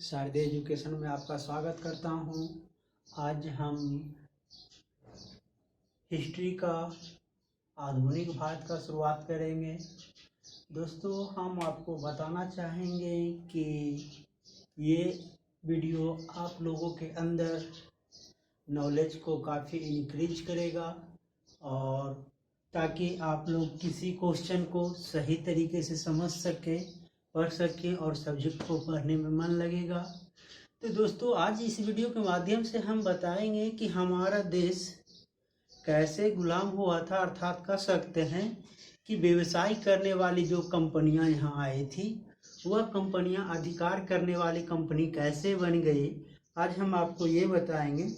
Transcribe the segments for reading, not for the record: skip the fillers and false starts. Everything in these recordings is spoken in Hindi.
शारदीय एजुकेशन में आपका स्वागत करता हूं। आज हम हिस्ट्री का आधुनिक भारत का शुरुआत करेंगे। दोस्तों, हम आपको बताना चाहेंगे कि ये वीडियो आप लोगों के अंदर नॉलेज को काफ़ी इंक्रीज करेगा और ताकि आप लोग किसी क्वेश्चन को सही तरीके से समझ सकें, पढ़ सकें और सब्जेक्ट को पढ़ने में मन लगेगा। तो दोस्तों, आज इस वीडियो के माध्यम से हम बताएंगे कि हमारा देश कैसे गुलाम हुआ था, अर्थात कह सकते हैं कि व्यवसाय करने वाली जो कंपनियां यहाँ आई थी वह कंपनियां अधिकार करने वाली कंपनी कैसे बन गई, आज हम आपको ये बताएंगे।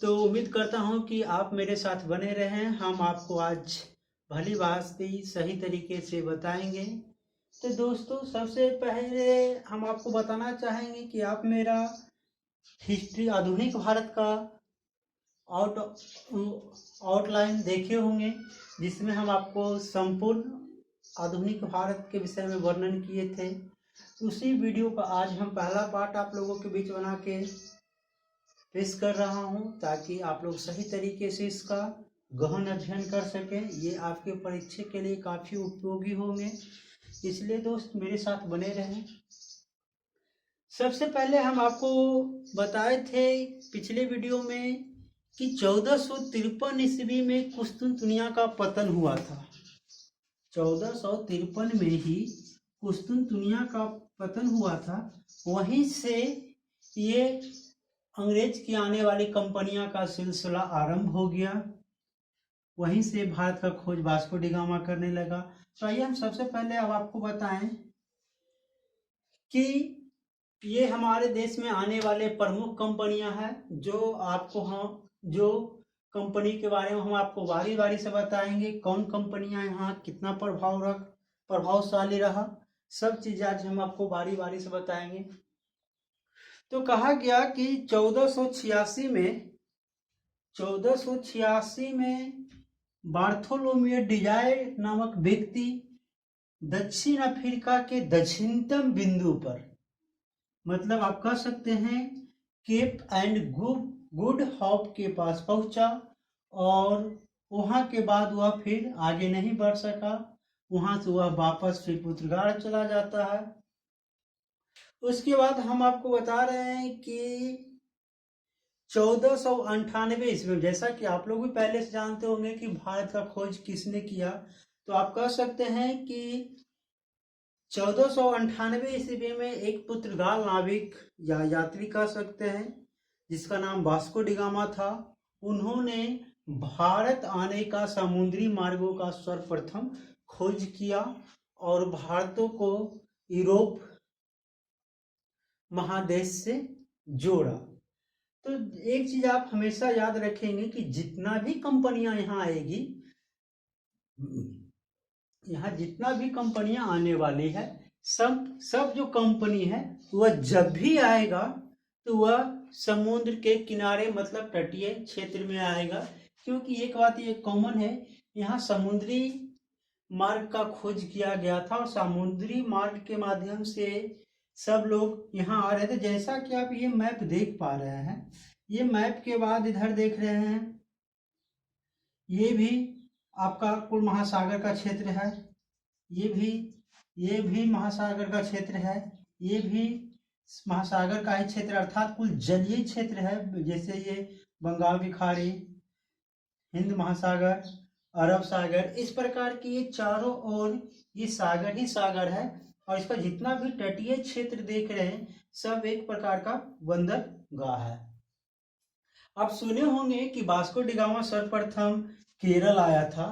तो उम्मीद करता हूं कि आप मेरे साथ बने रहें। हम आपको आज भली भांति सही तरीके से बताएंगे। तो दोस्तों, सबसे पहले हम आपको बताना चाहेंगे कि आप मेरा हिस्ट्री आधुनिक भारत का आउटलाइन देखे होंगे, जिसमें हम आपको संपूर्ण आधुनिक भारत के विषय में वर्णन किए थे। उसी वीडियो का आज हम पहला पार्ट आप लोगों के बीच बना के पेश कर रहा हूं, ताकि आप लोग सही तरीके से इसका गहन अध्ययन कर सकें। ये आपके परीक्षा के लिए काफ़ी उपयोगी होंगे, इसलिए दोस्त मेरे साथ बने रहें। सबसे पहले हम आपको बताए थे पिछले वीडियो में कि 1453 ईस्वी में कुस्तुनतुनिया का पतन हुआ था। 1453 में ही कुस्तुनतुनिया का पतन हुआ था। वहीं से ये अंग्रेज की आने वाली कंपनियां का सिलसिला आरंभ हो गया। वहीं से भारत का खोज वास्को डी गामा करने लगा। तो आइए हम सबसे पहले अब आपको बताएं कि ये हमारे देश में आने वाले प्रमुख कंपनियां हैं, जो कंपनी के बारे में हम आपको बारी बारी से बताएंगे। कौन कंपनियां यहाँ कितना प्रभावशाली रहा, सब चीज़ आज हम आपको बारी बारी से बताएंगे। तो कहा गया कि 1486 में बार्थोलोमेव डिजायर नामक व्यक्ति दक्षिण अफ्रीका के दक्षिणतम बिंदु पर, मतलब आप कह सकते हैं केप एंड गुड होप के पास पहुंचा और वहां के बाद वह फिर आगे नहीं बढ़ सका। वहां से वह वापस फिर पुर्तगाल चला जाता है। उसके बाद हम आपको बता रहे हैं कि 1498 ईस्वी में, जैसा कि आप लोग भी पहले से जानते होंगे कि भारत का खोज किसने किया, तो आप कह सकते हैं कि 1498 ईस्वी में एक पुर्तगाल नाविक या यात्री कह सकते हैं, जिसका नाम वास्को डी गामा था। उन्होंने भारत आने का समुद्री मार्गों का सर्वप्रथम खोज किया और भारतों को यूरोप महादेश से जोड़ा। तो एक चीज आप हमेशा याद रखेंगे कि जितना भी कंपनियां यहाँ आएगी, यहाँ जितना भी कंपनियां आने वाली है, सब जो कंपनी है वह जब भी आएगा तो वह समुद्र के किनारे, मतलब तटीय क्षेत्र में आएगा। क्योंकि एक बात ये कॉमन है, यहाँ समुद्री मार्ग का खोज किया गया था और समुद्री मार्ग के माध्यम से सब लोग यहाँ आ रहे थे। जैसा कि आप ये मैप देख पा रहे हैं, ये मैप के बाद इधर देख रहे हैं, ये भी आपका कुल महासागर का क्षेत्र है। ये भी महासागर का क्षेत्र है। ये भी महासागर का ही क्षेत्र, अर्थात कुल जलीय क्षेत्र है। जैसे ये बंगाल की खाड़ी, हिंद महासागर, अरब सागर, इस प्रकार की ये चारों ओर ये सागर ही सागर है। और इसका जितना भी तटीय क्षेत्र देख रहे हैं, सब एक प्रकार का बंदरगाह है। आप सुने होंगे कि वास्को डी गामा सर्वप्रथम केरल आया था।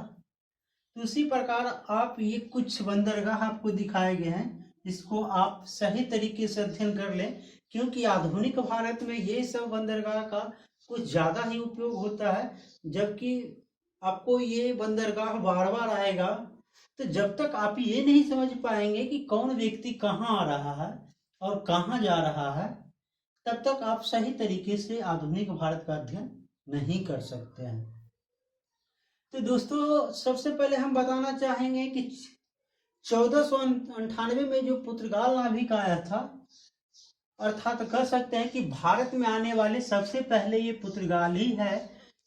तो उसी प्रकार आप ये कुछ बंदरगाह आपको दिखाए गए हैं, जिसको आप सही तरीके से अध्ययन कर लें, क्योंकि आधुनिक भारत में ये सब बंदरगाह का कुछ ज़्यादा ही उपयोग होता है। जबकि आपको ये बंदरगाह बार बार आएगा, तो जब तक आप ये नहीं समझ पाएंगे कि कौन व्यक्ति कहाँ आ रहा है और कहाँ जा रहा है, तब तक आप सही तरीके से आधुनिक भारत का अध्ययन नहीं कर सकते हैं। तो दोस्तों, सबसे पहले हम बताना चाहेंगे कि 1498 में जो पुर्तगाल नाविक आया था, अर्थात कह सकते हैं कि भारत में आने वाले सबसे पहले ये पुर्तगाल ही है,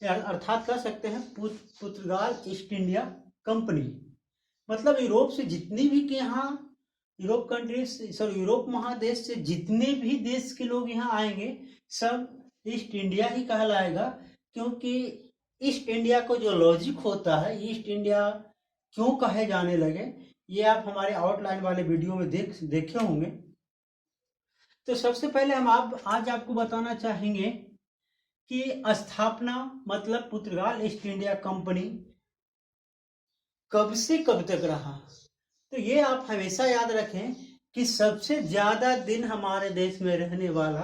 अर्थात कह सकते हैं पुर्तगाल ईस्ट इंडिया कंपनी। मतलब यूरोप से जितनी भी के यहाँ यूरोप कंट्रीज यूरोप महादेश से जितने भी देश के लोग यहाँ आएंगे सब ईस्ट इंडिया ही कहलाएगा, क्योंकि ईस्ट इंडिया को जो लॉजिक होता है, ईस्ट इंडिया क्यों कहे जाने लगे, ये आप हमारे आउटलाइन वाले वीडियो में देखे होंगे। तो सबसे पहले हम आज आपको बताना चाहेंगे कि स्थापना मतलब पुर्तगाल ईस्ट इंडिया कंपनी कब से कब तक रहा। तो ये आप हमेशा याद रखें कि सबसे ज्यादा दिन हमारे देश में रहने वाला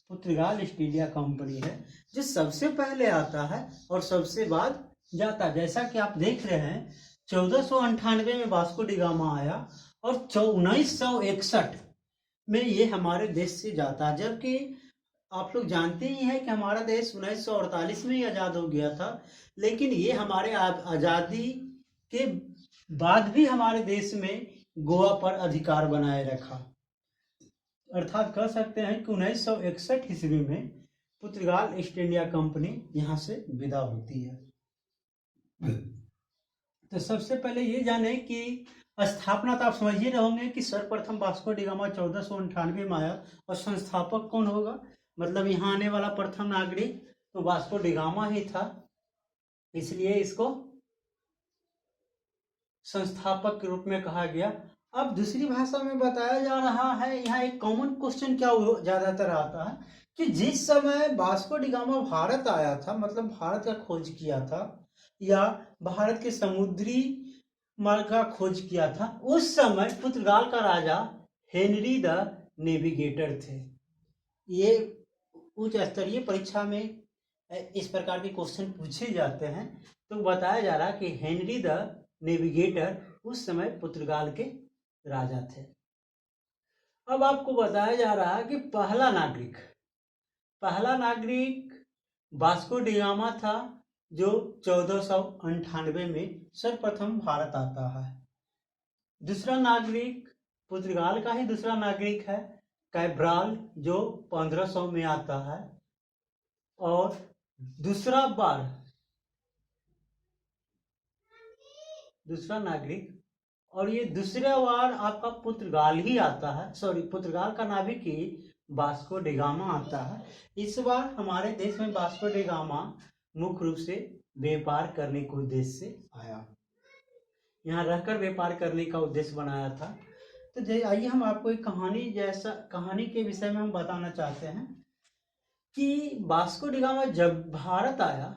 पुर्तगाल ईस्ट इंडिया कंपनी है, जो सबसे पहले आता है और सबसे बाद जाता है। जैसा कि आप देख रहे हैं 1498 में वास्को डी गामा आया और 1961 में ये हमारे देश से जाता है। जबकि आप लोग जानते ही हैं कि हमारा देश 1948 में ही आज़ाद हो गया था, लेकिन ये हमारे आज़ादी के बाद भी हमारे देश में गोवा पर अधिकार बनाए रखा। अर्थात कह सकते हैं कि 1961 ईस्वी में पुर्तगाल ईस्ट इंडिया कंपनी यहाँ से विदा होती है। तो सबसे पहले ये जाने कि स्थापना तो आप समझ ही रहे होंगे कि सर्वप्रथम वास्को डी गामा 1498 में आया और संस्थापक कौन होगा, मतलब यहाँ आने वाला प्रथम नागरिक तो वास्को डी गामा ही था, इसलिए इसको संस्थापक के रूप में कहा गया। अब दूसरी भाषा में बताया जा रहा है, यहाँ एक कॉमन क्वेश्चन क्या ज्यादातर आता है कि जिस समय वास्को डी गामा भारत आया था, मतलब भारत का खोज किया था या भारत के समुद्री मार्ग का खोज किया था, उस समय पुर्तगाल का राजा हेनरी द नेविगेटर थे। ये उच्च स्तरीय परीक्षा में इस प्रकार के क्वेश्चन पूछे जाते हैं। तो बताया जा रहा कि हेनरी द नेविगेटर उस समय पुर्तगाल के राजा थे। अब आपको बताया जा रहा है कि पहला नागरिक वास्को डी गामा था, जो 1498 में सर्वप्रथम भारत आता है। दूसरा नागरिक पुर्तगाल का ही दूसरा नागरिक है कैब्राल, जो 1500 में आता है। और दूसरा नागरिक, और ये दूसरा बार आपका पुर्तगाल ही आता है, पुर्तगाल का नाविक ही वास्को डी गामा आता है। इस बार हमारे देश में वास्को डी गामा मुख्य रूप से व्यापार करने के उद्देश्य से आया, यहाँ रहकर व्यापार करने का उद्देश्य बनाया था। तो आइए हम आपको एक कहानी के विषय में हम बताना चाहते हैं कि वास्को डी गामा जब भारत आया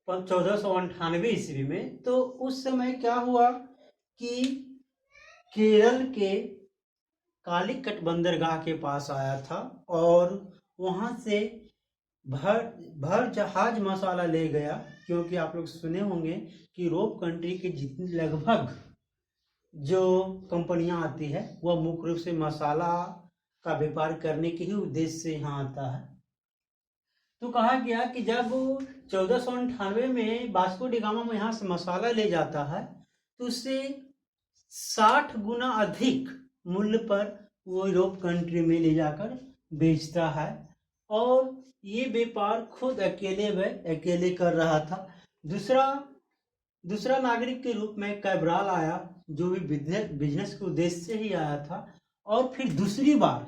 1498 ईस्वी में, तो उस समय क्या हुआ कि केरल के कालीकट बंदरगाह के पास आया था और वहां से भर जहाज मसाला ले गया, क्योंकि आप लोग सुने होंगे कि यूरोप कंट्री के जितनी लगभग जो कंपनियां आती है वह मुख्य रूप से मसाला का व्यापार करने के ही उद्देश्य से यहाँ आता है। तो कहा गया कि जब 1498 में वास्को डी गामा में यहाँ से मसाला ले जाता है तो उससे 60 गुना अधिक मूल्य पर वो यूरोप कंट्री में ले जाकर बेचता है, और ये व्यापार खुद अकेले कर रहा था। दूसरा नागरिक के रूप में कैब्राल आया, जो भी बिजनेस के उद्देश्य से ही आया था। और फिर दूसरी बार,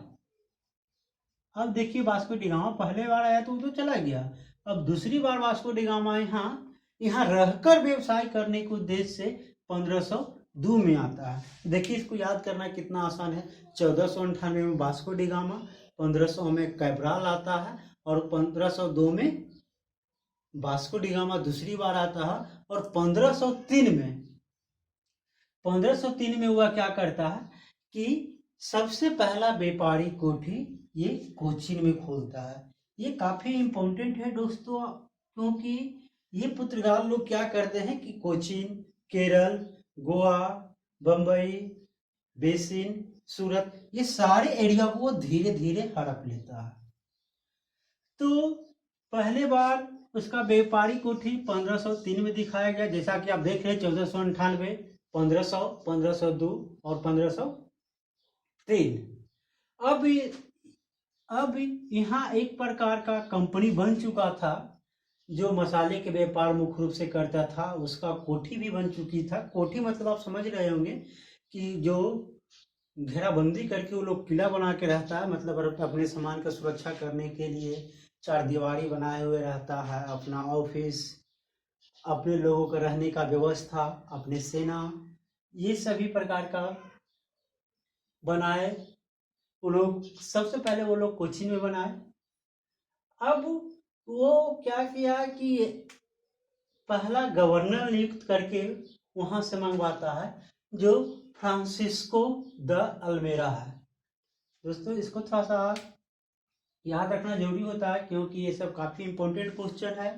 अब देखिए वास्को डी गामा पहले बार आया तो चला गया, अब दूसरी बार वास्को डी गामा यहाँ रहकर व्यवसाय करने के उद्देश्य से 1502 में आता है। देखिए इसको याद करना कितना आसान है। 1498 में वास्को डी गामा, 1500 में कैब्राल आता है और 1502 में वास्को डी गामा दूसरी बार आता है। और 1503 में वह क्या करता है कि सबसे पहला व्यापारी कोठी ये कोचीन में खोलता है। ये काफी इम्पोर्टेंट है दोस्तों, क्योंकि ये पुर्तगाल लोग क्या करते हैं कि कोचीन, केरल, गोवा, बंबई, बेसिन, सूरत, ये सारे एरिया को धीरे धीरे हड़प लेता है। तो पहले बार उसका व्यापारी कोठी 1503 में दिखाया गया, जैसा कि आप देख रहे हैं 1498, 1500, 1502 और 1503। अब अब यहाँ एक प्रकार का कंपनी बन चुका था जो मसाले के व्यापार मुख्य रूप से करता था, उसका कोठी भी बन चुकी था। कोठी मतलब आप समझ रहे होंगे कि जो घेराबंदी करके वो लोग किला बना के रहता है, मतलब अपने सामान का सुरक्षा करने के लिए चार दीवारी बनाए हुए रहता है, अपना ऑफिस, अपने लोगों का रहने का व्यवस्था, अपने सेना, ये सभी प्रकार का बनाए वो लोग। सबसे पहले वो लोग कोचीन में बनाए। अब वो क्या किया कि पहला गवर्नर नियुक्त करके वहां से मंगवाता है, जो फ्रांसिस्को द अल्मेरा है। दोस्तों इसको थोड़ा सा याद रखना जरूरी होता है क्योंकि ये सब काफी इंपॉर्टेंट क्वेश्चन है।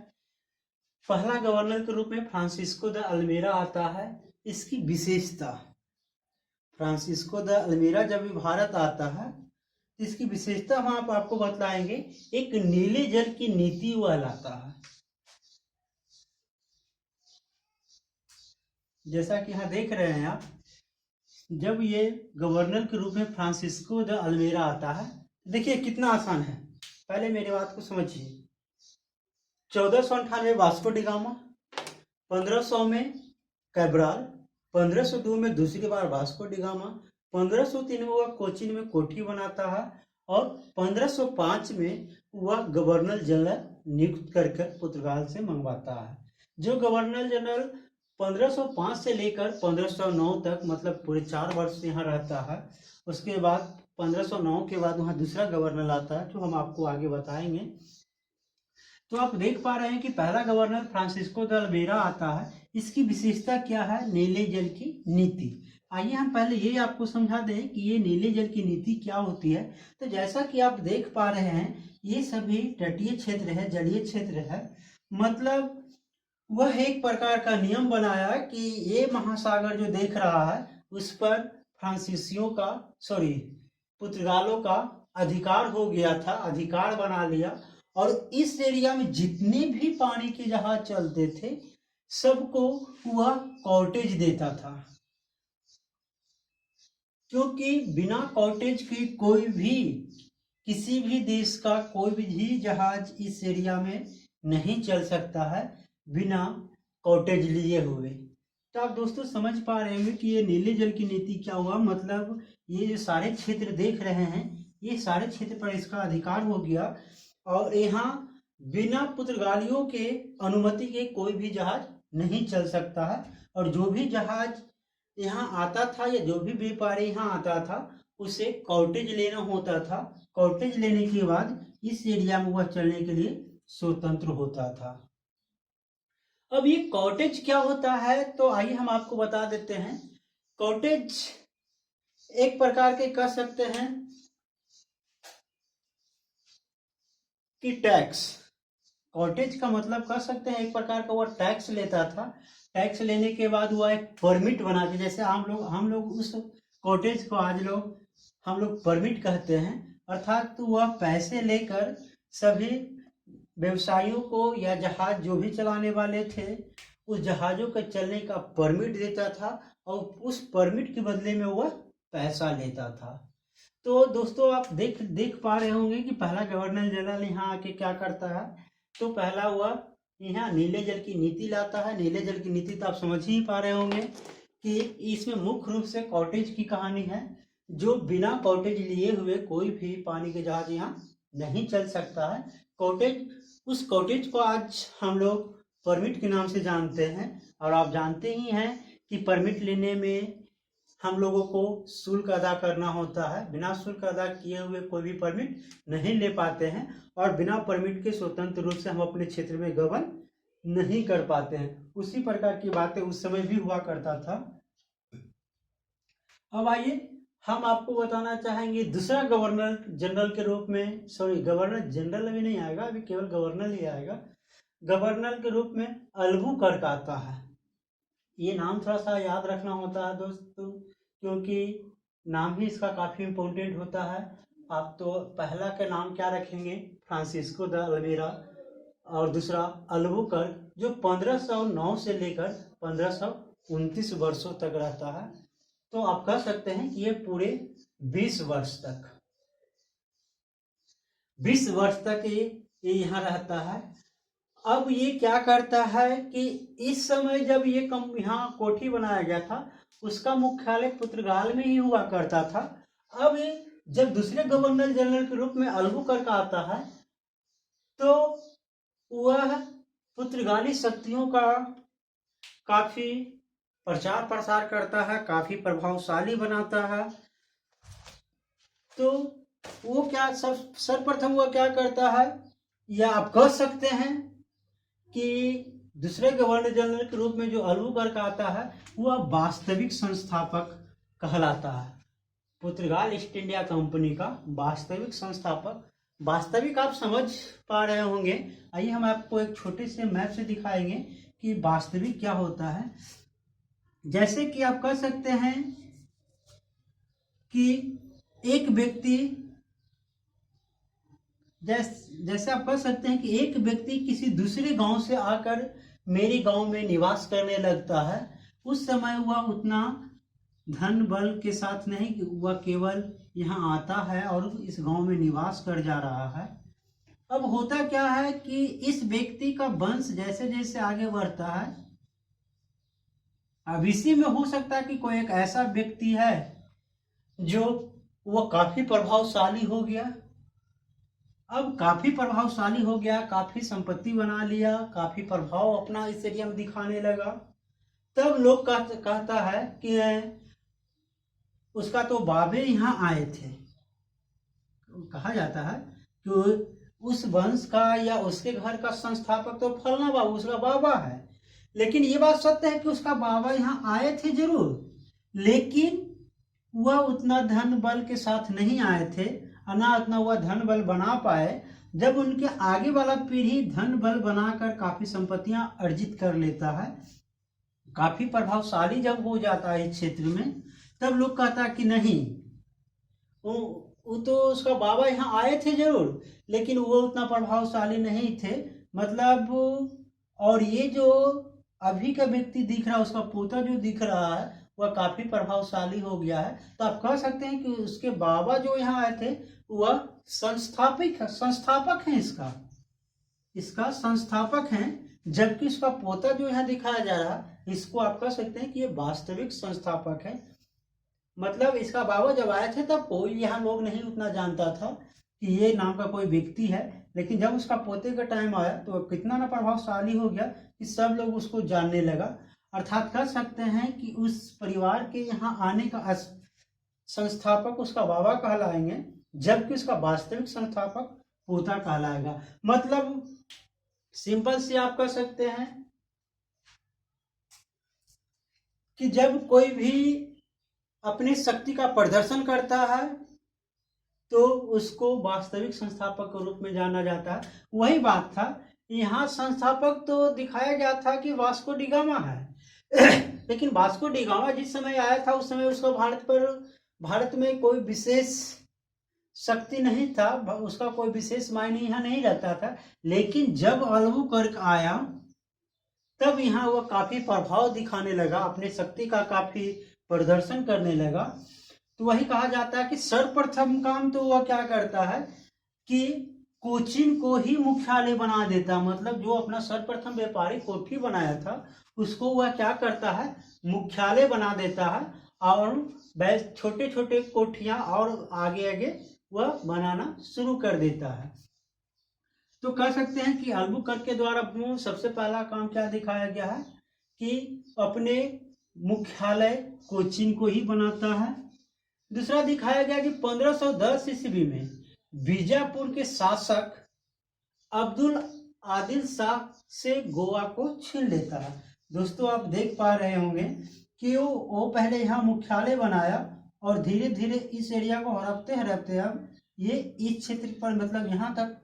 पहला गवर्नर के रूप में फ्रांसिस्को द अल्मेरा आता है। इसकी विशेषता, फ्रांसिस्को द अल्मेरा जब भारत आता है इसकी विशेषता हम आपको बतलाएंगे। एक नीले जल की नीति वह लाता है। जैसा कि यहाँ देख रहे हैं आप, जब ये गवर्नर के रूप में फ्रांसिस्को द अल्मेरा आता है, देखिए कितना आसान है। पहले मेरी बात को समझिए। 1498 वास्को डिगामा, 1500 में कैब्राल, 1502 में दूसरी बार वास्को डिगामा, 1503 में वह कोचीन में कोठी बनाता है और 1505 में वह गवर्नर जनरल नियुक्त करके पुर्तगाल से मंगवाता है। जो गवर्नर जनरल 1505 से लेकर 1509 तक, मतलब पूरे 4 वर्ष यहाँ रहता है। उसके बाद 1509 के बाद वहाँ दूसरा गवर्नर आता है जो हम आपको आगे बताएंगे। तो आप देख पा रहे हैं कि पहला गवर्नर फ्रांसिस्को द अल्मेरा आता है। इसकी विशेषता क्या है? नीले जल की नीति। आइए हम पहले ये आपको समझा दें कि ये नीले जल की नीति क्या होती है। तो जैसा कि आप देख पा रहे हैं, ये सभी तटीय क्षेत्र है, जलीय क्षेत्र है। मतलब वह एक प्रकार का नियम बनाया कि ये महासागर जो देख रहा है उस पर फ्रांसीसियों का, पुर्तगालों का अधिकार हो गया था, अधिकार बना लिया। और इस एरिया में जितने भी पानी के जहाज चलते थे सबको वह कॉटेज देता था, क्योंकि बिना कॉटेज के कोई भी, किसी भी देश का कोई भी जहाज इस एरिया में नहीं चल सकता है बिना कॉटेज लिए हुए। तो आप दोस्तों समझ पा रहे होंगे कि ये नीले जल की नीति क्या हुआ। मतलब ये जो सारे क्षेत्र देख रहे हैं, ये सारे क्षेत्र पर इसका अधिकार हो गया और यहाँ बिना पुर्तगालियों के अनुमति के कोई भी जहाज नहीं चल सकता है। और जो भी जहाज यहाँ आता था या जो भी व्यापारी यहाँ आता था उसे कॉटेज लेना होता था। कॉटेज लेने के बाद इस एरिया में वह चलने के लिए स्वतंत्र होता था। अब ये कॉटेज क्या होता है तो आइए हम आपको बता देते हैं। कॉटेज एक प्रकार के कह सकते हैं कि टैक्स। कॉटेज का मतलब कह सकते हैं एक प्रकार का वह टैक्स लेता था। टैक्स लेने के बाद वह एक परमिट बना के, जैसे हम लोग उस कॉटेज को आज हम लोग परमिट कहते हैं। अर्थात तो वह पैसे लेकर सभी व्यवसायियों को या जहाज जो भी चलाने वाले थे उस जहाजों के चलने का परमिट देता था और उस परमिट के बदले में वह पैसा लेता था। तो दोस्तों आप देख पा रहे होंगे कि पहला गवर्नर जनरल यहाँ आके क्या करता है। तो पहला हुआ यहाँ नीले जल की नीति लाता है। नीले जल की नीति तो आप समझ ही पा रहे होंगे कि इसमें मुख्य रूप से कॉटेज की कहानी है। जो बिना कॉटेज लिए हुए कोई भी पानी के जहाज यहाँ नहीं चल सकता है। कॉटेज, उस कॉटेज को आज हम लोग परमिट के नाम से जानते हैं। और आप जानते ही हैं कि परमिट लेने में हम लोगों को शुल्क अदा करना होता है। बिना शुल्क अदा किए हुए कोई भी परमिट नहीं ले पाते हैं और बिना परमिट के स्वतंत्र रूप से हम अपने क्षेत्र में गबन नहीं कर पाते हैं। उसी प्रकार की बातें उस समय भी हुआ करता था। अब आइए हम आपको बताना चाहेंगे दूसरा गवर्नर जनरल के रूप में, गवर्नर जनरल अभी नहीं आएगा, अभी केवल गवर्नर ही आएगा। गवर्नर के रूप में अल्बुकर्क आता है। ये नाम थोड़ा सा याद रखना होता है दोस्तों, क्योंकि नाम ही इसका काफ़ी इम्पोर्टेंट होता है। आप तो पहला का नाम क्या रखेंगे? फ्रांसिस्को द अल्मेरा, और दूसरा अल्बुकर्क, जो 1509 से लेकर 1529 वर्षों तक रहता है। तो आप कह सकते हैं कि ये पूरे 20 वर्ष तक 20 वर्ष तक ये यहाँ रहता है। अब ये क्या करता है कि इस समय जब ये यहाँ कोठी बनाया गया था, उसका मुख्यालय पुर्तगाल में ही हुआ करता था। अब जब दूसरे गवर्नर जनरल के रूप में अल्बुकर्क आता है, तो वह पुर्तगाली शक्तियों का काफी प्रचार प्रसार करता है, काफी प्रभावशाली बनाता है। तो वो क्या सर्वप्रथम वह क्या करता है, या आप कह सकते हैं कि दूसरे गवर्नर जनरल के रूप में जो अल्बुकर्क आता है, वह वास्तविक संस्थापक कहलाता है। पुर्तगाल ईस्ट इंडिया कंपनी का वास्तविक संस्थापक। वास्तविक आप समझ पा रहे होंगे। आइए हम आपको एक छोटे से मैप से दिखाएंगे कि वास्तविक क्या होता है। जैसे कि आप कह सकते हैं कि एक व्यक्ति, जैसे आप कह सकते हैं कि एक व्यक्ति किसी दूसरे गांव से आकर मेरे गांव में निवास करने लगता है। उस समय वह उतना धन बल के साथ नहीं, वह केवल यहाँ आता है और इस गांव में निवास कर जा रहा है। अब होता क्या है कि इस व्यक्ति का वंश जैसे जैसे आगे बढ़ता है, अब इसी में हो सकता है कि कोई एक ऐसा व्यक्ति है जो वह काफी प्रभावशाली हो गया। अब काफी प्रभावशाली हो गया, काफी संपत्ति बना लिया, काफी प्रभाव अपना इस एरिया में दिखाने लगा। तब लोग कहता है कि उसका तो बाबे यहाँ आए थे। कहा जाता है कि उस वंश का या उसके घर का संस्थापक तो फलना बाबू, उसका बाबा है। लेकिन ये बात सत्य है कि उसका बाबा यहाँ आए थे जरूर, लेकिन वह उतना धन बल के साथ नहीं आए थे, ना उतना वह धन बल बना पाए। जब उनके आगे वाला पीढ़ी धन बल बनाकर काफी संपत्तियां अर्जित कर लेता है, काफी प्रभावशाली जब हो जाता है इस क्षेत्र में, तब लोग कहता है कि नहीं, वो तो उसका बाबा यहाँ आए थे जरूर, लेकिन वो उतना प्रभावशाली नहीं थे। मतलब और ये जो अभी का व्यक्ति दिख रहा है, उसका पोता जो दिख रहा है, वह काफी प्रभावशाली हो गया है। तो आप कह सकते हैं कि उसके बाबा जो यहाँ आए थे वह संस्थापक है, इसका संस्थापक है। जबकि इसका पोता जो यहाँ दिखाया जा रहा है, इसको आप कह सकते हैं कि ये वास्तविक संस्थापक है। मतलब इसका बाबा जब आए थे तब कोई यहाँ लोग नहीं उतना जानता था कि ये नाम का कोई व्यक्ति है, लेकिन जब उसका पोते का टाइम आया तो कितना ना प्रभावशाली हो गया कि सब लोग उसको जानने लगा। अर्थात कह सकते हैं कि उस परिवार के यहाँ आने का संस्थापक उसका बाबा कहलाएंगे, जबकि उसका वास्तविक संस्थापक पोता कहलाएगा। मतलब सिंपल से आप कह सकते हैं कि जब कोई भी अपनी शक्ति का प्रदर्शन करता है तो उसको वास्तविक संस्थापक के रूप में जाना जाता है। वही बात था, यहाँ संस्थापक तो दिखाया गया था कि वास्को डी गामा है लेकिन वास्को डी गामा जिस समय आया था उस समय उसका भारत में कोई विशेष शक्ति नहीं था, उसका कोई विशेष मायने यहाँ नहीं रहता था। लेकिन जब अल्बुकर्क आया तब यहाँ वह काफी प्रभाव दिखाने लगा, अपनी शक्ति का काफी प्रदर्शन करने लगा। तो वही कहा जाता है कि सर्वप्रथम काम तो वह क्या करता है कि कोचीन को ही मुख्यालय बना देता। मतलब जो अपना सर्वप्रथम व्यापारिक कोठी बनाया था उसको वह क्या करता है, मुख्यालय बना देता है, और छोटे छोटे कोठियां और आगे आगे वह बनाना शुरू कर देता है। तो कह सकते हैं कि अल्बुकर्क के द्वारा सबसे पहला काम क्या दिखाया गया है कि अपने मुख्यालय कोचीन को ही बनाता है। दूसरा दिखाया गया कि 1510 ईस्वी में बीजापुर के शासक अब्दुल आदिल शाह से गोवा को छीन लेता है। दोस्तों आप देख पा रहे होंगे कि वो पहले यहाँ मुख्यालय बनाया और धीरे धीरे इस एरिया को हड़पते अब ये इस क्षेत्र पर मतलब यहाँ तक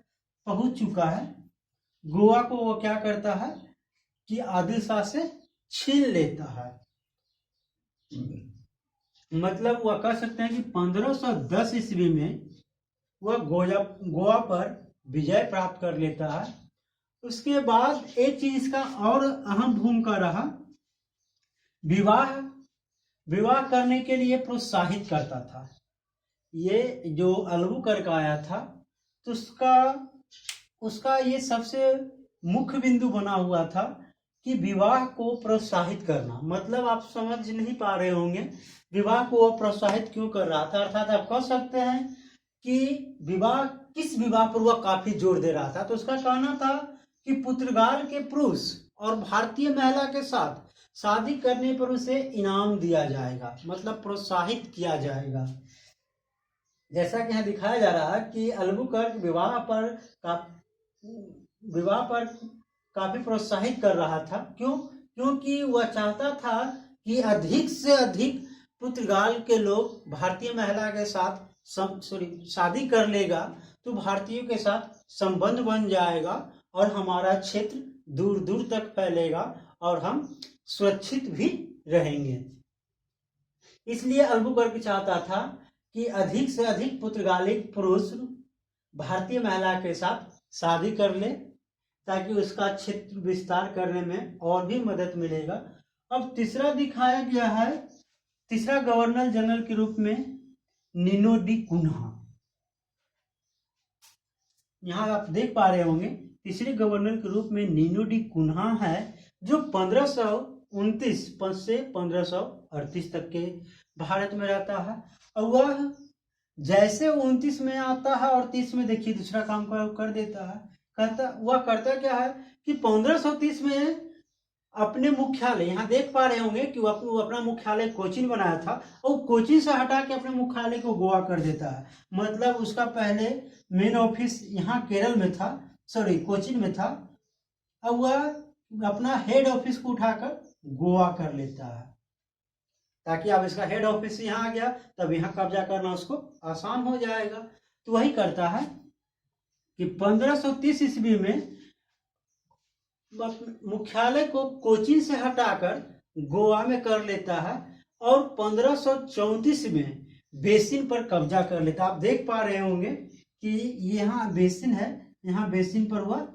पहुंच चुका है। गोवा को वो क्या करता है कि आदिल शाह से छीन लेता है। मतलब वह कह सकते हैं कि 1510 ईस्वी में वह गोवा पर विजय प्राप्त कर लेता है। उसके बाद एक चीज का और अहम भूमिका रहा, विवाह करने के लिए प्रोत्साहित करता था। ये जो अल्बुकर्क आया था तो उसका ये सबसे मुख्य बिंदु बना हुआ था कि विवाह को प्रोत्साहित करना। मतलब आप समझ नहीं पा रहे होंगे विवाह को वो प्रोत्साहित क्यों कर रहा था। अर्थात आप कह सकते हैं कि किस विवाह पर वह काफी जोर दे रहा था। तो उसका कहना था कि पुर्तगाल के पुरुष और भारतीय महिला के साथ शादी करने पर उसे इनाम दिया जाएगा, मतलब प्रोत्साहित किया जाएगा। जैसा कि यहाँ दिखाया जा रहा है कि अल्बुकर्क विवाह पर काफी प्रोत्साहित कर रहा था। क्यों? क्योंकि वह चाहता था कि अधिक से अधिक पुर्तगाल के लोग भारतीय महिला के साथ शादी कर लेगा तो भारतीयों के साथ संबंध बन जाएगा और हमारा क्षेत्र दूर दूर तक फैलेगा और हम सुरक्षित भी रहेंगे। इसलिए अल्बुकर्क चाहता था कि अधिक से अधिक पुर्तगाली पुरुष भारतीय महिला के साथ शादी कर ले ताकि उसका क्षेत्र विस्तार करने में और भी मदद मिलेगा। अब तीसरा दिखाया गया है, तीसरा गवर्नर जनरल के रूप में नीनो डी कुन्हा। यहाँ आप देख पा रहे होंगे तीसरे गवर्नर के रूप में नीनो डी कुन्हा है, जो 1529 से 1538 तक के भारत में रहता है। और वह जैसे 29 में आता है और 30 में देखिए दूसरा काम कर देता है। करता क्या है कि 1530 में अपने मुख्यालय, यहाँ देख पा रहे होंगे कि वो अपना मुख्यालय कोचीन बनाया था और कोचीन से हटा के अपने मुख्यालय को गोवा कर देता है। मतलब उसका पहले मेन ऑफिस यहाँ केरल में था, कोचीन में था। अब वह अपना हेड ऑफिस को उठाकर गोवा कर लेता है ताकि अब इसका हेड ऑफिस यहाँ आ गया, तब यहाँ कब्जा करना उसको आसान हो जाएगा। तो वही करता है कि 1530 ईस्वी में मुख्यालय को कोचीन से हटाकर गोवा में कर लेता है और 1534 में बेसिन पर कब्जा कर लेता है। आप देख पा रहे होंगे कि यहाँ बेसिन है, यहाँ बेसिन पर वह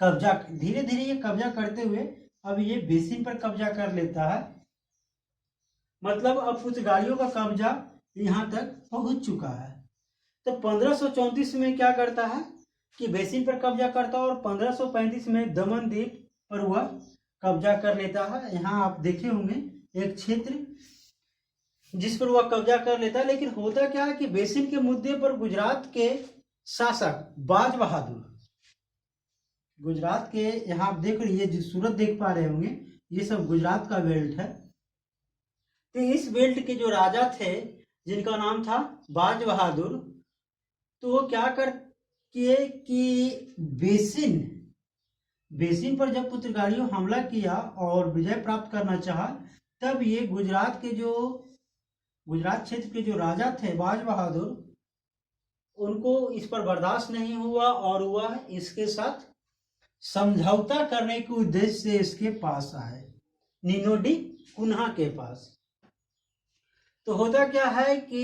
कब्जा, धीरे धीरे ये कब्जा करते हुए अब ये बेसिन पर कब्जा कर लेता है। मतलब अब पुर्तगालियों का कब्जा यहाँ तक पहुंच चुका है। तो 1534 में क्या करता है कि बेसिन पर कब्जा करता है और 1535 में दमन द्वीप पर वह कब्जा कर लेता है। यहाँ आप देखे होंगे एक क्षेत्र जिस पर वह कब्जा कर लेता है। लेकिन होता क्या है कि बेसिन के मुद्दे पर गुजरात के शासक बाज बहादुर, गुजरात के, यहाँ आप देख रही है जो सूरत देख पा रहे होंगे ये सब गुजरात का बेल्ट है। तो इस बेल्ट के जो राजा थे जिनका नाम था बाज बहादुर, तो वो क्या कर किए कि बेसिन पर जब पुर्तगालियों हमला किया और विजय प्राप्त करना चाहा, तब ये गुजरात क्षेत्र के जो राजा थे बाज बहादुर, उनको इस पर बर्दाश्त नहीं हुआ और वह इसके साथ समझौता करने के उद्देश्य से इसके पास आए, नीनो डी कुन्हा के पास। तो होता क्या है कि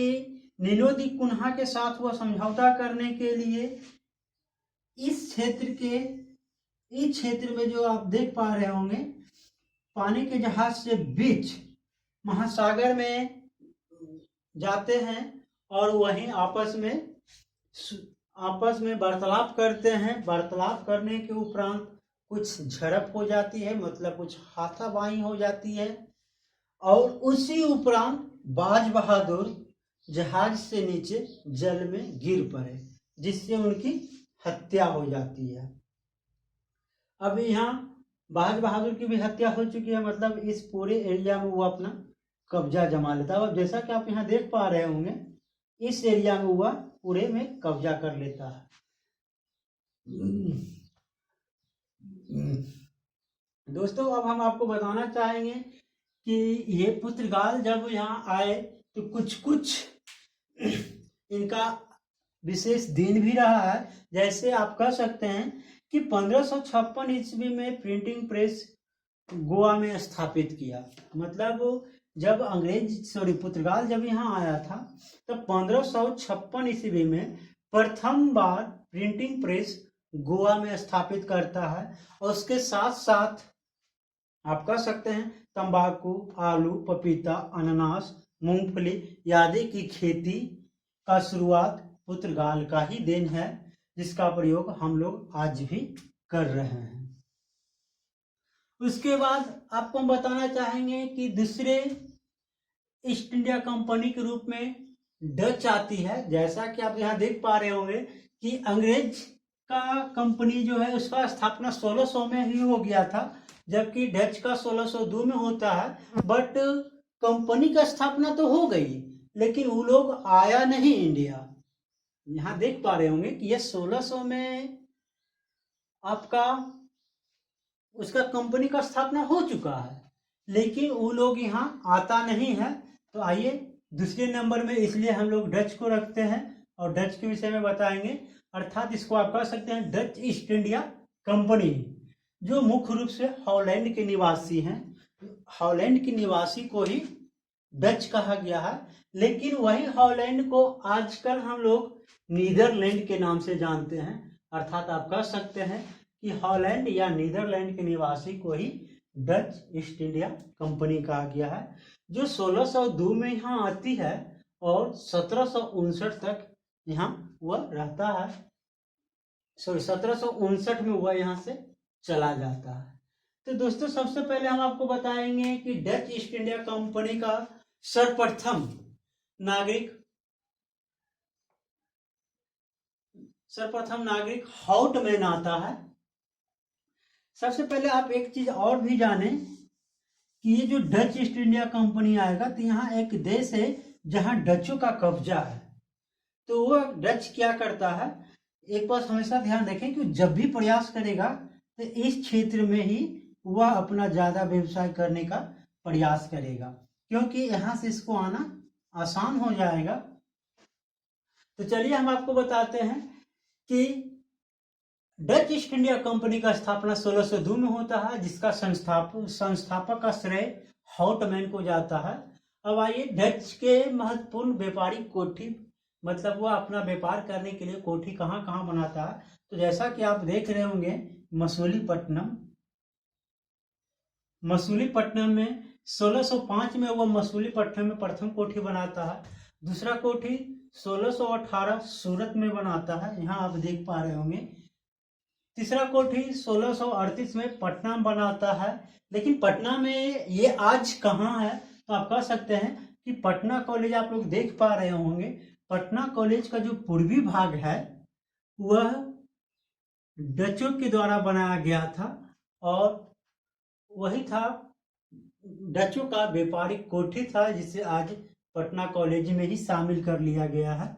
नीनो डी कुन्हा के साथ वह समझौता करने के लिए इस क्षेत्र में जो आप देख पा रहे होंगे पानी के जहाज से बीच महासागर में जाते हैं और वहीं आपस में वार्तालाप करते हैं। वार्तालाप करने के उपरांत कुछ झड़प हो जाती है, मतलब कुछ हाथापाई हो जाती है और उसी उपरांत बाज बहादुर जहाज से नीचे जल में गिर पड़े, जिससे उनकी हत्या हो जाती है। अब यहाँ बाज बहादुर की भी हत्या हो चुकी है, मतलब इस पूरे एरिया में वो अपना कब्जा जमा लेता है। अब जैसा कि आप यहाँ देख पा रहे होंगे इस एरिया में वह पूरे में कब्जा कर लेता है। दोस्तों अब हम आपको बताना चाहेंगे कि ये पुर्तगाल जब यहाँ आए तो कुछ इनका विशेष दिन भी रहा है। जैसे आप कह सकते हैं कि 1556 ईस्वी में प्रिंटिंग प्रेस गोवा में स्थापित किया। मतलब जब पुर्तगाल जब यहाँ आया था तब 1556 ईस्वी में प्रथम बार प्रिंटिंग प्रेस गोवा में स्थापित करता है और उसके साथ साथ आप कह सकते हैं तंबाकू, आलू, पपीता, अनानास, मूंगफली आदि की खेती का शुरुआत पुर्तगाल का ही देन है। जिसका प्रयोग हम लोग आज भी कर रहे हैं। उसके बाद आपको हम बताना चाहेंगे कि दूसरे ईस्ट इंडिया कंपनी के रूप में डच आती है। जैसा कि आप यहाँ देख पा रहे होंगे कि अंग्रेज का कंपनी जो है उसका स्थापना 1600 में ही हो गया था, जबकि डच का 1602 में होता है। बट कंपनी का स्थापना तो हो गई, लेकिन वो लोग आया नहीं इंडिया। यहाँ देख पा रहे होंगे कि ये 1600 में आपका उसका कंपनी का स्थापना हो चुका है, लेकिन वो लोग यहाँ आता नहीं है। तो आइए दूसरे नंबर में इसलिए हम लोग डच को रखते हैं और डच के विषय में बताएंगे। अर्थात इसको आप कह सकते हैं डच ईस्ट इंडिया कंपनी, जो मुख्य रूप से हॉलैंड के निवासी हैं। हॉलैंड के निवासी को ही डच कहा गया है, लेकिन वही हॉलैंड को आजकल हम लोग नीदरलैंड के नाम से जानते हैं। अर्थात आप कह सकते हैं कि हॉलैंड या नीदरलैंड के निवासी को ही डच ईस्ट इंडिया कंपनी कहा गया है, जो 1602 में यहाँ आती है और 1759 तक यहाँ वह रहता है। 1759 में वह यहाँ से चला जाता है। तो दोस्तों सबसे पहले हम आपको बताएंगे कि डच ईस्ट इंडिया कंपनी का सर्वप्रथम नागरिक हाउटमैन आता है। सबसे पहले आप एक चीज और भी जानें कि ये जो डच ईस्ट इंडिया कंपनी आएगा तो यहाँ एक देश है जहाँ डचों का कब्जा है। तो वो डच क्या करता है, एक बात हमेशा ध्यान रखें कि जब भी प्रयास करेगा तो इस क्षेत्र में ही वह अपना ज्यादा व्यवसाय करने का प्रयास करेगा, क्योंकि यहाँ से इसको आना आसान हो जाएगा। तो चलिए हम आपको बताते हैं कि डच ईस्ट इंडिया कंपनी का स्थापना 1602 में होता है, जिसका संस्थापक का श्रेय हाउटमैन को जाता है। अब आइए डच के महत्वपूर्ण व्यापारिक कोठी, मतलब वह अपना व्यापार करने के लिए कोठी कहाँ कहाँ बनाता है। तो जैसा कि आप देख रहे होंगे मसूलीपट्टनम में 1605 में वह मसूलीपट्टनम में प्रथम कोठी बनाता है। दूसरा कोठी 1618 सूरत में बनाता है, यहाँ आप देख पा रहे होंगे। तीसरा कोठी 1638 में पटना में बनाता है। लेकिन पटना में ये आज कहाँ है, तो आप कह सकते हैं कि पटना कॉलेज आप लोग देख पा रहे होंगे। पटना कॉलेज का जो पूर्वी भाग है वह डचों के द्वारा बनाया गया था और वही था डचों का व्यापारिक कोठी था, जिसे आज पटना कॉलेज में ही शामिल कर लिया गया है।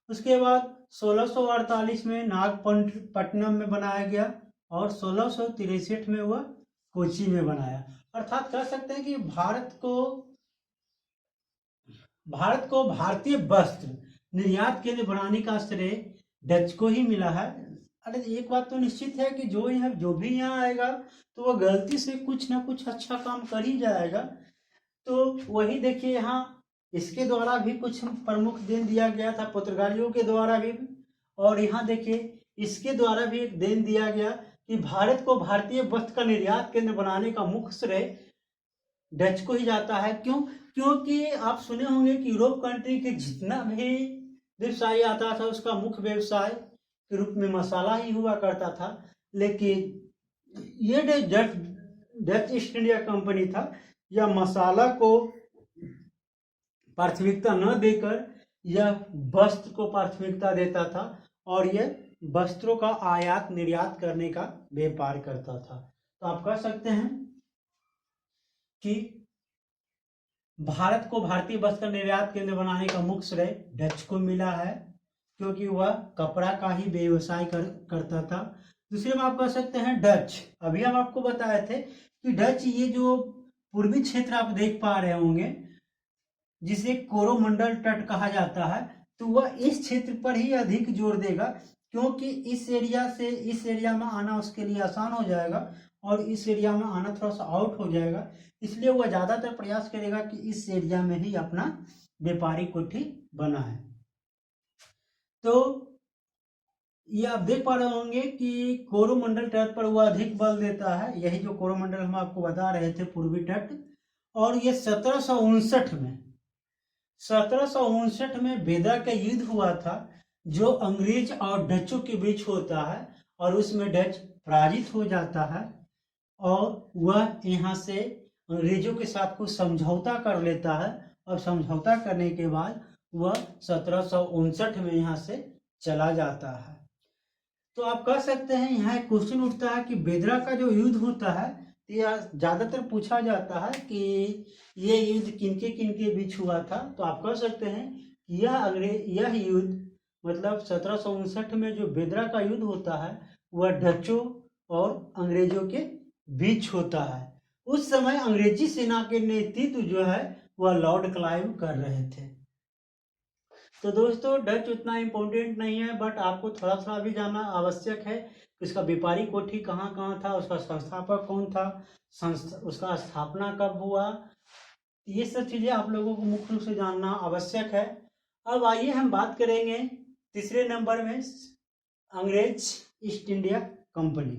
उसके बाद 1648 में नागपट्टनम में बनाया गया और 1663 में वह कोची में बनाया। अर्थात कह सकते हैं कि भारत को भारतीय वस्त्र निर्यात केंद्र बनाने का श्रेय डच को ही मिला है। अरे एक बात तो निश्चित है कि जो भी यहाँ आएगा तो वह गलती से कुछ ना कुछ अच्छा काम कर ही जाएगा। तो वही देखिए यहाँ इसके द्वारा भी कुछ प्रमुख देन दिया गया था, पुर्तगालियों के द्वारा भी। और यहाँ देखिए इसके द्वारा भी एक देन दिया गया कि भारत को भारतीय वस्त्र का निर्यात केंद्र बनाने का मुख्य श्रेय डच को ही जाता है। क्योंकि आप सुने होंगे कि यूरोप कंट्री के जितना भी व्यवसाय आता था उसका मुख्य व्यवसाय के रूप में मसाला ही हुआ करता था। लेकिन ये डच ईस्ट इंडिया कंपनी था, यह मसाला को प्राथमिकता न देकर यह वस्त्र को प्राथमिकता देता था और यह वस्त्रों का आयात निर्यात करने का व्यापार करता था। तो आप कह सकते हैं कि भारत को भारतीय वस्त्र का निर्यात केंद्र बनाने का मुख्य श्रेय डच को मिला है, क्योंकि वह कपड़ा का ही व्यवसाय करता था। दूसरे में आप कह सकते हैं डच, अभी हम आपको बताए थे कि डच ये जो पूर्वी क्षेत्र आप देख पा रहे होंगे जिसे कोरोमंडल तट कहा जाता है, तो वह इस क्षेत्र पर ही अधिक जोर देगा, क्योंकि इस एरिया में आना उसके लिए आसान हो जाएगा और इस एरिया में आना थोड़ा सा आउट हो जाएगा। इसलिए वह ज्यादातर प्रयास करेगा कि इस एरिया में ही अपना व्यापारिक कोठी बनाए। तो ये आप देख पा रहे होंगे कि कोरोमंडल तट पर वह अधिक बल देता है। यही जो कोरोमंडल हम आपको बता रहे थे पूर्वी तट। और ये 1759 में बेदा का युद्ध हुआ था, जो अंग्रेज और डचों के बीच होता है और उसमें डच पराजित हो जाता है और वह यहाँ से अंग्रेजों के साथ कुछ समझौता कर लेता है और समझौता करने के बाद वह 1759 में यहाँ से चला जाता है। तो आप कह सकते हैं यहाँ एक क्वेश्चन उठता है कि बेदरा का जो युद्ध होता है यह ज़्यादातर पूछा जाता है कि ये युद्ध किनके किनके बीच हुआ था। तो आप कह सकते हैं कि यह युद्ध मतलब 1759 में जो बेदरा का युद्ध होता है वह डचों और अंग्रेजों के बीच होता है। उस समय अंग्रेजी सेना के नेतृत्व जो है वह लॉर्ड क्लाइव कर रहे थे। तो दोस्तों डच उतना इम्पोर्टेंट नहीं है, बट आपको थोड़ा थोड़ा भी जानना आवश्यक है कि उसका व्यापारी कोठी कहाँ कहाँ था, उसका संस्थापक कौन था, उसका स्थापना कब हुआ, ये सब चीज़ें आप लोगों को मुख्य रूप से जानना आवश्यक है। अब आइए हम बात करेंगे तीसरे नंबर में अंग्रेज ईस्ट इंडिया कंपनी।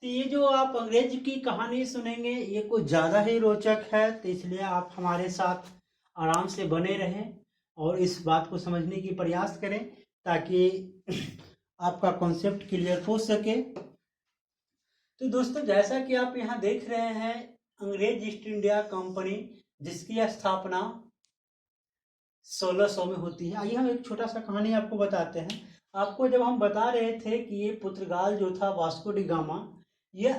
तो ये जो आप अंग्रेज की कहानी सुनेंगे ये कुछ ज़्यादा ही रोचक है, तो इसलिए आप हमारे साथ आराम से बने रहें और इस बात को समझने की प्रयास करें ताकि आपका कॉन्सेप्ट क्लियर हो सके। तो दोस्तों जैसा कि आप यहाँ देख रहे हैं अंग्रेज ईस्ट इंडिया कंपनी जिसकी स्थापना 1600 में होती है। आइए हम एक छोटा सा कहानी आपको बताते हैं। आपको जब हम बता रहे थे कि ये पुर्तगाल जो था वास्को डी गामा ये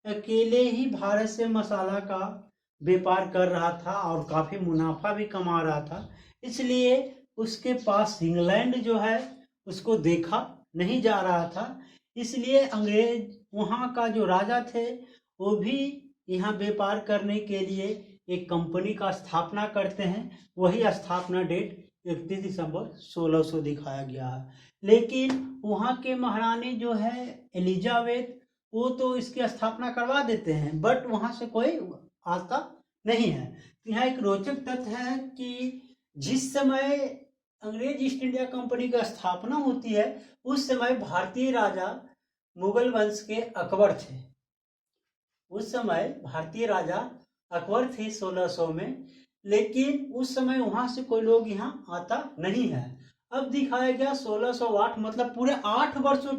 अकेले ही भारत से मसाला का व्यापार कर रहा था और काफ़ी मुनाफा भी कमा रहा था, इसलिए उसके पास इंग्लैंड जो है उसको देखा नहीं जा रहा था। इसलिए अंग्रेज वहाँ का जो राजा थे वो भी यहाँ व्यापार करने के लिए एक कंपनी का स्थापना करते हैं। वही स्थापना डेट 31 दिसंबर 1600 दिखाया गया है। लेकिन वहाँ के महारानी जो है एलिजाबेथ वो तो इसकी स्थापना करवा देते हैं, बट वहाँ से कोई आता नहीं है। यहाँ एक रोचक तथ्य है कि जिस समय अंग्रेज ईस्ट इंडिया कंपनी का स्थापना होती है उस समय भारतीय राजा मुगल वंश के अकबर थे। उस समय भारतीय राजा अकबर थे 1600 में, लेकिन उस समय वहां से कोई लोग यहाँ आता नहीं है। अब दिखाया गया 1608 मतलब पूरे 8 वर्षों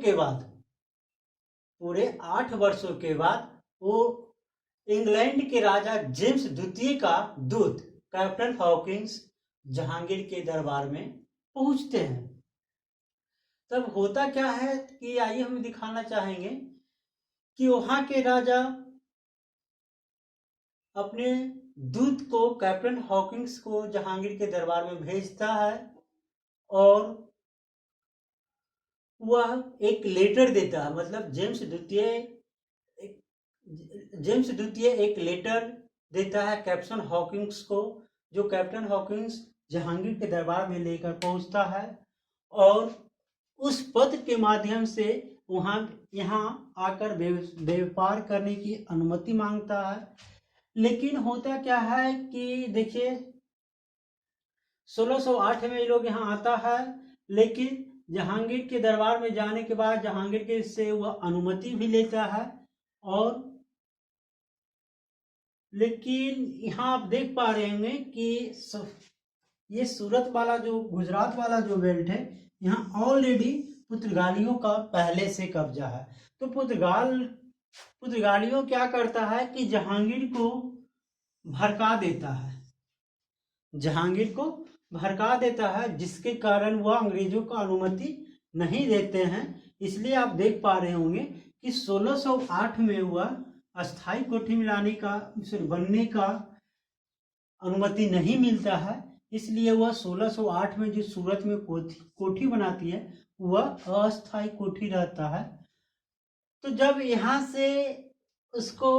के बाद वो इंग्लैंड के राजा जेम्स द्वितीय का दूत कैप्टन हॉकिंस जहांगीर के दरबार में पहुंचते हैं। तब होता क्या है कि आइए हम दिखाना चाहेंगे कि वहां के राजा अपने दूत को कैप्टन हॉकिंस को जहांगीर के दरबार में भेजता है और वह एक लेटर देता है। मतलब जेम्स द्वितीय एक लेटर देता है कैप्टन हॉकिंस को, जो कैप्टन हॉकिंस जहांगीर के दरबार में लेकर पहुंचता है और उस पत्र के माध्यम से यहाँ आकर व्यापार करने की अनुमति मांगता है। लेकिन होता क्या है कि देखिए 1608 में ये लोग यहाँ आता है, लेकिन जहांगीर के दरबार में जाने के बाद जहांगीर के से वह अनुमति भी लेता है और लेकिन यहाँ आप देख पा रहे होंगे कि ये सूरत वाला जो गुजरात वाला जो बेल्ट है यहाँ ऑलरेडी पुर्तगालियों का पहले से कब्जा है। तो पुर्तगालियों क्या करता है कि जहांगीर को भड़का देता है जिसके कारण वह अंग्रेजों को अनुमति नहीं देते हैं। इसलिए आप देख पा रहे होंगे कि 1608 में वह अस्थाई कोठी बनने का अनुमति नहीं मिलता है। इसलिए वह 1608 में जो सूरत में कोठी बनाती है वह अस्थाई कोठी रहता है। तो जब यहाँ से उसको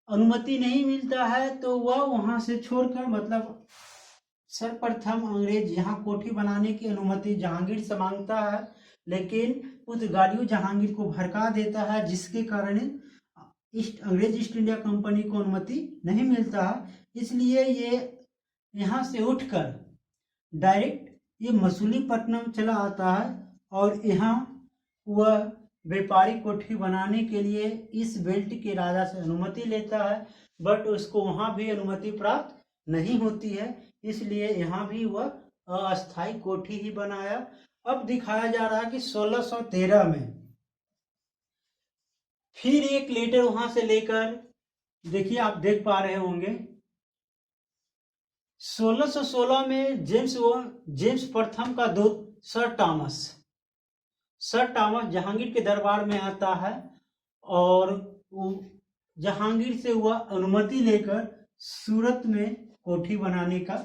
अनुमति नहीं मिलता है तो वह वहाँ से छोड़कर मतलब सर्वप्रथम अंग्रेज यहाँ कोठी बनाने की अनुमति जहांगीर से मांगता है, लेकिन पुर्तगालियों जहांगीर को भड़का देता है जिसके कारण अंग्रेज ईस्ट इंडिया कंपनी को अनुमति नहीं मिलता है। इसलिए ये यहाँ से उठकर डायरेक्ट ये मसूलीपट्टनम चला आता है और यहाँ वह व्यापारी कोठी बनाने के लिए इस बेल्ट के राजा से अनुमति लेता है, बट उसको वहाँ भी अनुमति प्राप्त नहीं होती है, इसलिए यहाँ भी वह अस्थाई कोठी ही बनाया। अब दिखाया जा रहा है कि 1613 में फिर एक लेटर वहां से लेकर, देखिए आप देख पा रहे होंगे, 1616 में जेम्स प्रथम का दूत सर टॉमस जहांगीर के दरबार में आता है और जहांगीर से वह अनुमति लेकर सूरत में कोठी बनाने का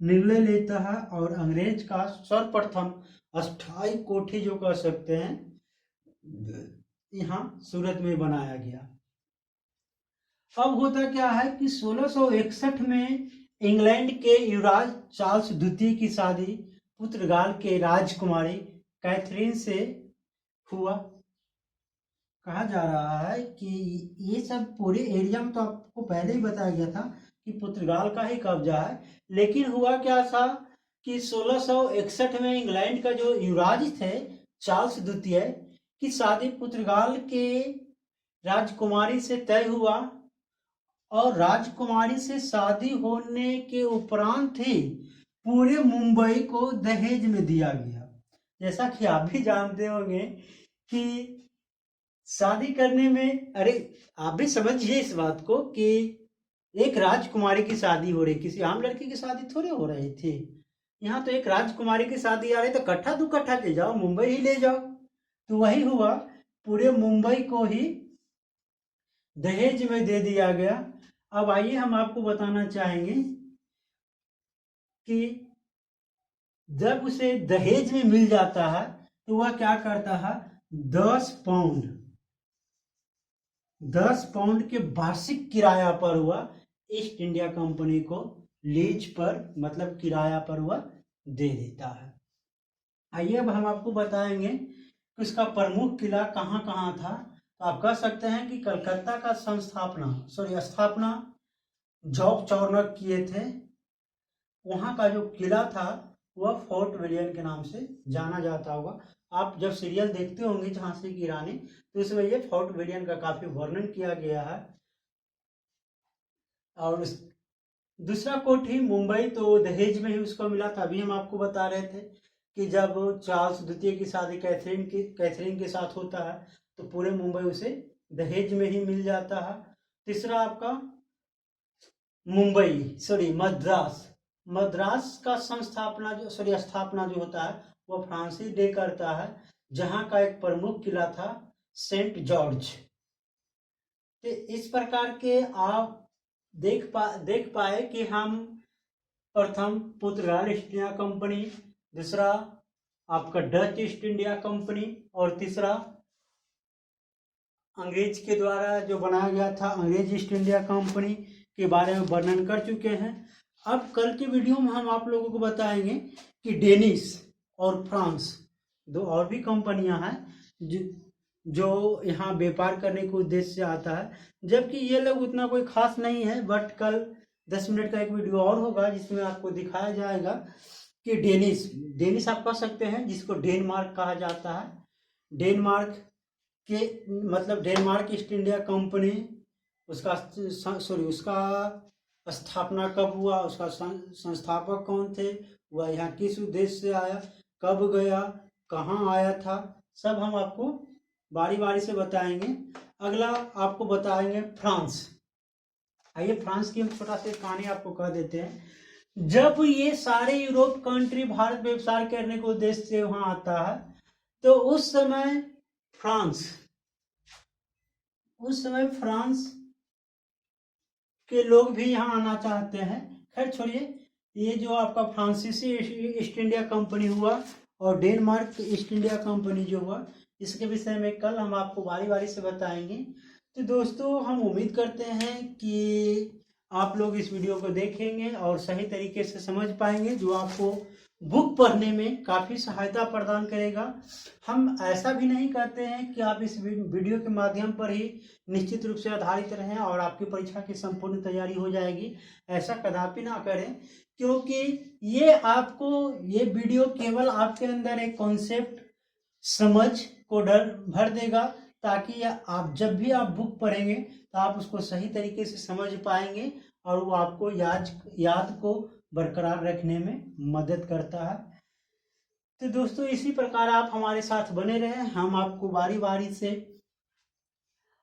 निर्णय लेता है और अंग्रेज का सर्वप्रथम अस्थाई कोठी जो कह सकते हैं यहाँ सूरत में बनाया गया। अब होता क्या है कि 1661 में इंग्लैंड के युवराज चार्ल्स द्वितीय की शादी पुर्तगाल के राजकुमारी कैथरीन से हुआ। कहा जा रहा है कि ये सब पूरे एरिया में तो आपको पहले ही बताया गया था कि पुर्तगाल का ही कब्जा है, लेकिन हुआ क्या था कि 1661 में इंग्लैंड का जो युवराज थे चार्ल्स द्वितीय की शादी पुर्तगाल के राजकुमारी से तय हुआ और राजकुमारी से शादी होने के उपरांत ही पूरे मुंबई को दहेज में दिया गया। जैसा कि आप भी जानते होंगे कि शादी करने में, अरे आप भी समझिए इस बात को कि एक राजकुमारी की शादी हो रही, किसी आम लड़की की शादी थोड़ी हो रही थी। यहाँ तो एक राजकुमारी की शादी आ रही, तो कट्ठा दू कट्ठा ले जाओ, मुंबई ही ले जाओ। तो वही हुआ, पूरे मुंबई को ही दहेज में दे दिया गया। अब आइए हम आपको बताना चाहेंगे कि जब उसे दहेज में मिल जाता है तो वह क्या करता है, 10 पाउंड के वार्षिक किराया पर वह ईस्ट इंडिया कंपनी को लीज पर, मतलब किराया पर वह दे देता है। आइए अब हम आपको बताएंगे कि उसका प्रमुख किला कहाँ कहाँ था। तो आप कह सकते हैं कि कलकत्ता का स्थापना जॉब चार्नक किए थे। वहाँ का जो किला था वह फोर्ट विलियम के नाम से जाना जाता होगा। आप जब सीरियल देखते होंगे झांसी की रानी, तो इसमें ये फोर्ट विलियम का काफी वर्णन किया गया है। और दूसरा कोठी मुंबई तो दहेज में ही उसको मिला था। अभी हम आपको बता रहे थे कि जब चार्ल्स द्वितीय की शादी कैथरीन के साथ होता है तो पूरे मुंबई उसे दहेज में ही मिल जाता है। तीसरा आपका मद्रास का स्थापना जो होता है वो फ्रांसिस डे करता है, जहां का एक प्रमुख किला था सेंट जॉर्ज। तो इस प्रकार के आप देख पाए कि हम प्रथम पुर्तगाल ईस्ट इंडिया कंपनी, दूसरा आपका डच ईस्ट इंडिया कंपनी और तीसरा अंग्रेज के द्वारा जो बनाया गया था अंग्रेज ईस्ट इंडिया कंपनी के बारे में वर्णन कर चुके हैं। अब कल के वीडियो में हम आप लोगों को बताएंगे कि डेनिश और फ्रांस दो और भी कंपनियां हैं जो यहाँ व्यापार करने के उद्देश्य से आता है, जबकि ये लोग उतना कोई खास नहीं है। बट कल 10 मिनट का एक वीडियो और होगा जिसमें आपको दिखाया जाएगा कि डेनिश आप कह सकते हैं, जिसको डेनमार्क कहा जाता है। डेनमार्क ईस्ट इंडिया कंपनी, उसका स्थापना कब हुआ, उसका संस्थापक कौन थे, वह यहाँ किस उद्देश्य से आया, कब गया, कहाँ आया था, सब हम आपको बारी बारी से बताएंगे। अगला आपको बताएंगे फ्रांस। आइए फ्रांस की हम छोटा सा कहानी आपको कह देते हैं। जब ये सारे यूरोप कंट्री भारत व्यवसाय करने के उद्देश्य से वहां आता है तो उस समय फ्रांस के लोग भी यहाँ आना चाहते हैं। खैर छोड़िए, ये जो आपका फ्रांसीसी ईस्ट इंडिया कंपनी हुआ और डेनमार्क ईस्ट इंडिया कंपनी जो हुआ, इसके विषय में कल हम आपको बारी बारी से बताएंगे। तो दोस्तों, हम उम्मीद करते हैं कि आप लोग इस वीडियो को देखेंगे और सही तरीके से समझ पाएंगे, जो आपको बुक पढ़ने में काफ़ी सहायता प्रदान करेगा। हम ऐसा भी नहीं कहते हैं कि आप इस वीडियो के माध्यम पर ही निश्चित रूप से आधारित रहें और आपकी परीक्षा की संपूर्ण तैयारी हो जाएगी। ऐसा कदापि ना करें, क्योंकि ये वीडियो केवल आपके अंदर एक कॉन्सेप्ट समझ को भर देगा, ताकि आप जब भी आप बुक पढ़ेंगे तो आप उसको सही तरीके से समझ पाएंगे और वो आपको याद को बरकरार रखने में मदद करता है। तो दोस्तों इसी प्रकार आप हमारे साथ बने रहें, हम आपको बारी बारी से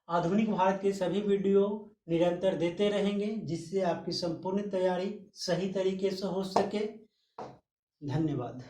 आधुनिक भारत के सभी वीडियो निरंतर देते रहेंगे, जिससे आपकी संपूर्ण तैयारी सही तरीके से हो सके। धन्यवाद।